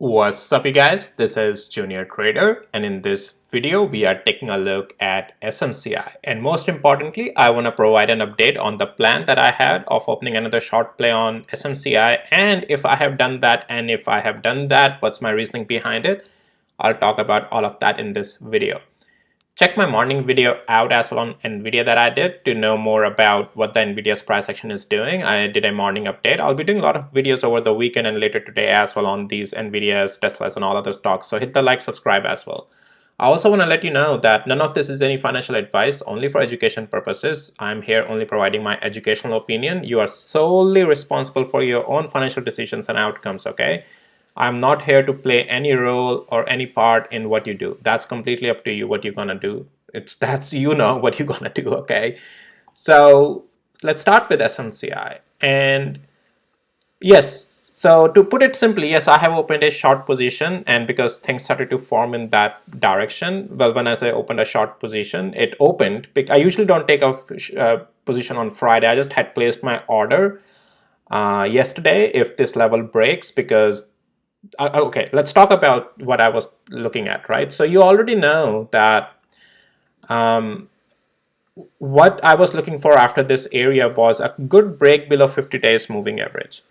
What's up, you guys? This is Junior Trader, and in this video we are taking a look at SMCI, and most importantly I want to provide an update on the plan that I had of opening another short play on SMCI, and if I have done that, and if I have done that, what's my reasoning behind it. I'll talk about all of that in this video. Check my morning video out as well on NVIDIA that I did to know more about what the NVIDIA's price action is doing. I did a morning update. I'll be doing a lot of videos over the weekend and later today as well on these NVIDIA's, Teslas, and all other stocks. So hit the like, subscribe as well. I also want to let you know that none of this is any financial advice, only for education purposes. I'm here only providing my educational opinion. You are solely responsible for your own financial decisions and outcomes, okay? I'm not here to play any role or any part in what you do. That's completely up to you what you're gonna do. That's you know what you're gonna do, okay? So let's start with SMCI. And yes, so to put it simply, yes, I have opened a short position, and because things started to form in that direction, well, when I say opened a short position, it opened. I usually don't take a position on Friday. I just had placed my order yesterday if this level breaks, because okay, let's talk about what I was looking at, right? So you already know that what I was looking for after this area was a good break below 50 days moving average.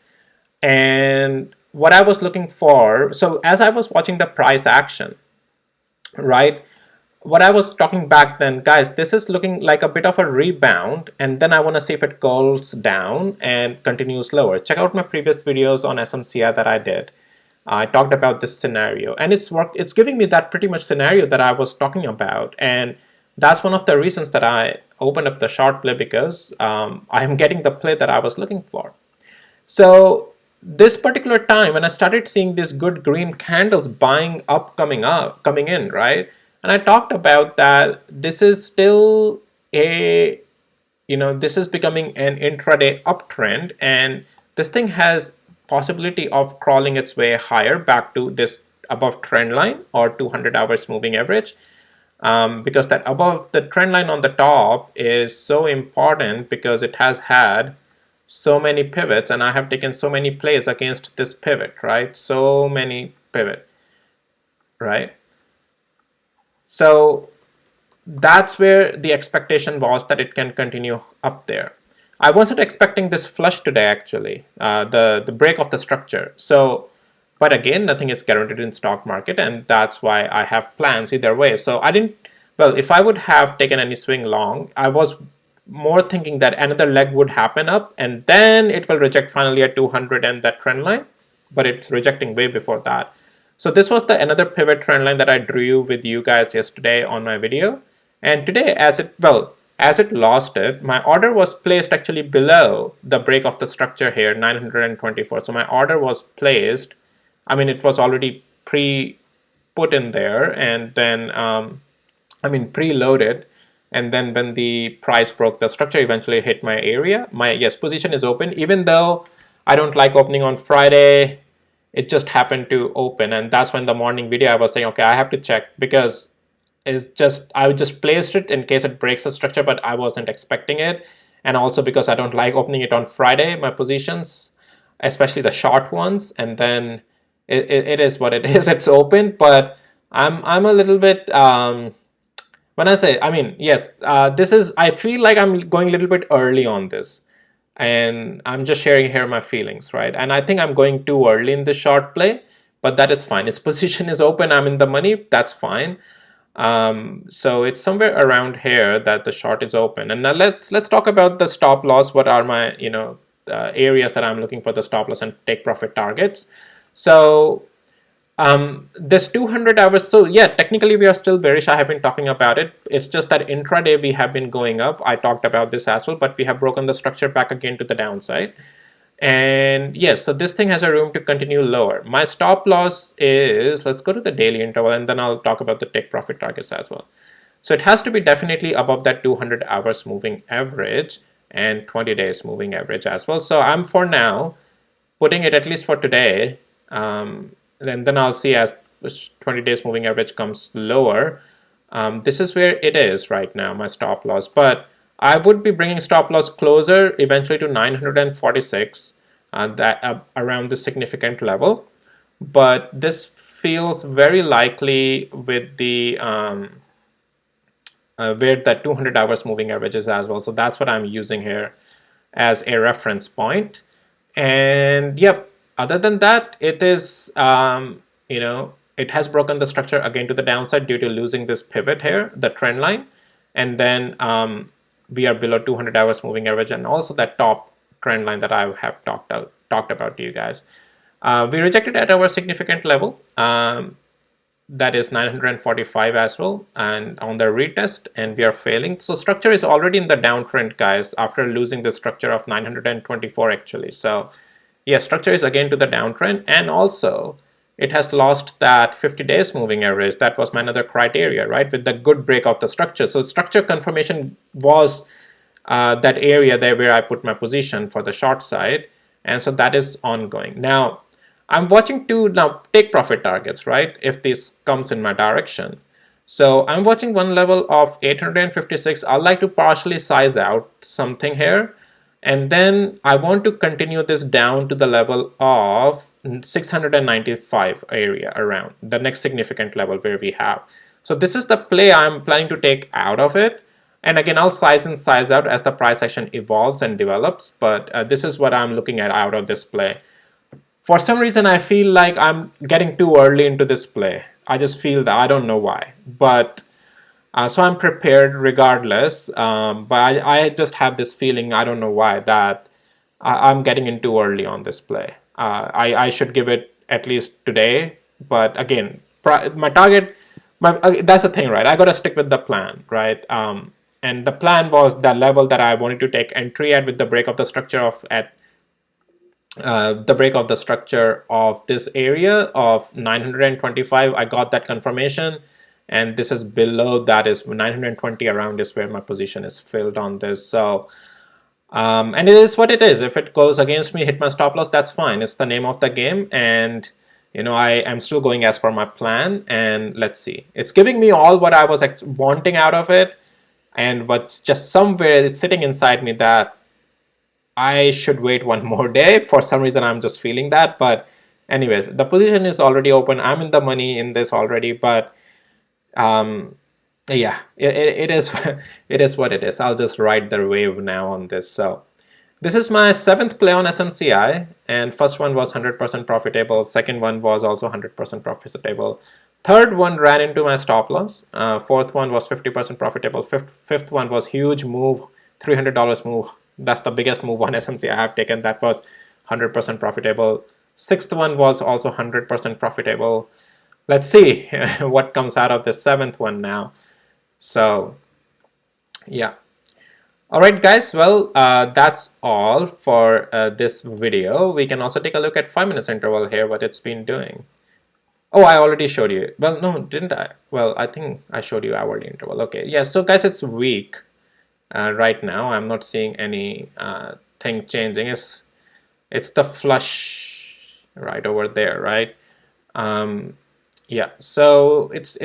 And what I was looking for, so as I was watching the price action, right, what I was talking back then, guys, this is looking like a bit of a rebound, and then I want to see if it goes down and continues lower. Check out my previous videos on SMCI that I did. I talked about this scenario, and it's giving me that pretty much scenario that I was talking about, and that's one of the reasons that I opened up the short play, because I'm getting the play that I was looking for. So this particular time when I started seeing these good green candles coming in, right? And I talked about that this is still this is becoming an intraday uptrend, and this thing has possibility of crawling its way higher back to this above trend line or 200 hours moving average, because that above the trend line on the top is so important, because it has had so many pivots, and I have taken so many plays against this pivot, right? So many pivot, right? So that's where the expectation was, that it can continue up there. I wasn't expecting this flush today, actually, the break of the structure. So, but again, nothing is guaranteed in stock market, and that's why I have plans either way. So I didn't, well, if I would have taken any swing long, I was more thinking that another leg would happen up, and then it will reject finally at 200 and that trend line, but it's rejecting way before that. So this was the another pivot trend line that I drew with you guys yesterday on my video. And today, as it lost it, my order was placed actually below the break of the structure here, 924. So my order was placed, I mean, it was already put in there, and then, preloaded. And then when the price broke the structure, eventually hit my area. My, yes, position is open. Even though I don't like opening on Friday, it just happened to open. And that's when the morning video I was saying, okay, I have to check, because I just placed it in case it breaks the structure, but I wasn't expecting it. And also because I don't like opening it on Friday, my positions, especially the short ones. And then it is what it is. It's open, but I'm a little bit, when I say, I mean, yes, I feel like I'm going a little bit early on this, and I'm just sharing here my feelings, right? And I think I'm going too early in the short play, but that is fine. Its position is open. I'm in the money. That's fine. So it's somewhere around here that the short is open. And now let's talk about the stop loss. What are my areas that I'm looking for the stop loss and take profit targets? So this 200 hours, so yeah, technically we are still bearish. I have been talking about it. It's just that intraday we have been going up. I talked about this as well, but we have broken the structure back again to the downside. And yes, so this thing has a room to continue lower. My stop loss is, let's go to the daily interval, and then I'll talk about the take profit targets as well. So it has to be definitely above that 200 hours moving average and 20 days moving average as well. So I'm for now putting it, at least for today, and then I'll see as 20 days moving average comes lower. This is where it is right now, my stop loss. But I would be bringing stop loss closer eventually to 946, around the significant level. but this feels very likely with the where the 200 hours moving average is as well. So that's what I'm using here as a reference point. And yep, other than that, it is, it has broken the structure again to the downside due to losing this pivot here, the trend line. And then we are below 200 hours moving average and also that top trend line that I have talked about to you guys. We rejected at our significant level. That is 945 as well, and on the retest, and we are failing. So structure is already in the downtrend, guys, after losing the structure of 924 actually. So yeah, structure is again to the downtrend, and also it has lost that 50 days moving average. That was my another criteria, right, with the good break of the structure. So structure confirmation was that area there where I put my position for the short side, and so that is ongoing. Now I'm watching to now take profit targets, right, if this comes in my direction. So I'm watching one level of 856. I'd like to partially size out something here, and then I want to continue this down to the level of 695 area, around the next significant level where we have. So this is the play I'm planning to take out of it. And again, I'll size in, size out as the price action evolves and develops, but this is what I'm looking at out of this play. For some reason, I feel like I'm getting too early into this play. I just feel that, I don't know why, but so I'm prepared regardless. But I just have this feeling, I don't know why, that I'm getting in too early on this play. I should give it at least today, but again, my target, that's the thing, right? I gotta stick with the plan, right? And the plan was the level that I wanted to take entry at with the break of the structure of the break of the structure of this area of 925. I got that confirmation, and this is below that is 920 around is where my position is filled on this. So and it is what it is. If it goes against me, hit my stop loss, that's fine. It's the name of the game, and I am still going as per my plan. And let's see, it's giving me all what I was wanting out of it, and what's just somewhere sitting inside me that I should wait one more day. For some reason, I'm just feeling that. But anyways, the position is already open. I'm in the money in this already. But yeah, it is it is what it is. I'll just ride the wave now on this. So this is my 7th play on SMCI, and first one was 100% profitable. Second one was also 100% profitable. Third one ran into my stop loss. Fourth one was 50% profitable. Fifth one was huge move, $300 move. That's the biggest move on SMCI I have taken. That was 100% profitable. Sixth one was also 100% profitable. Let's see what comes out of the 7th one now. So yeah. All right, guys. Well, that's all for this video. We can also take a look at 5 minutes interval here, what it's been doing. Oh, I already showed you. Well, no, didn't I? Well, I think I showed you hourly interval. Okay. Yeah. So guys, it's weak. Right now I'm not seeing any thing changing. It's the flush right over there, right? Yeah, so it's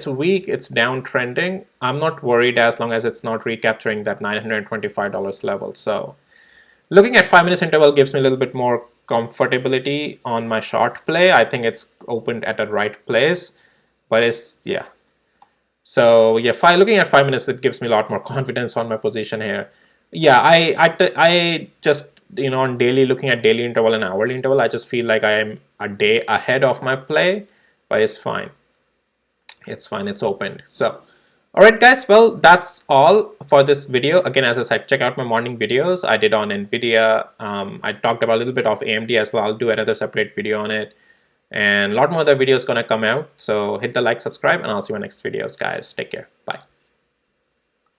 weak, it's downtrending. I'm not worried as long as it's not recapturing that $925 level. So looking at 5 minutes interval gives me a little bit more comfortability on my short play. I think it's opened at the right place, but it's, yeah. So yeah, looking at 5 minutes, it gives me a lot more confidence on my position here. Yeah, I just, on daily, looking at daily interval and hourly interval, I just feel like I am a day ahead of my play, but it's fine. It's fine, it's opened. So, all right, guys, well, that's all for this video. Again, as I said, check out my morning videos. I did on NVIDIA. I talked about a little bit of AMD as well. I'll do another separate video on it. And a lot more other videos gonna come out. So hit the like, subscribe, and I'll see you in next videos, guys. Take care. Bye.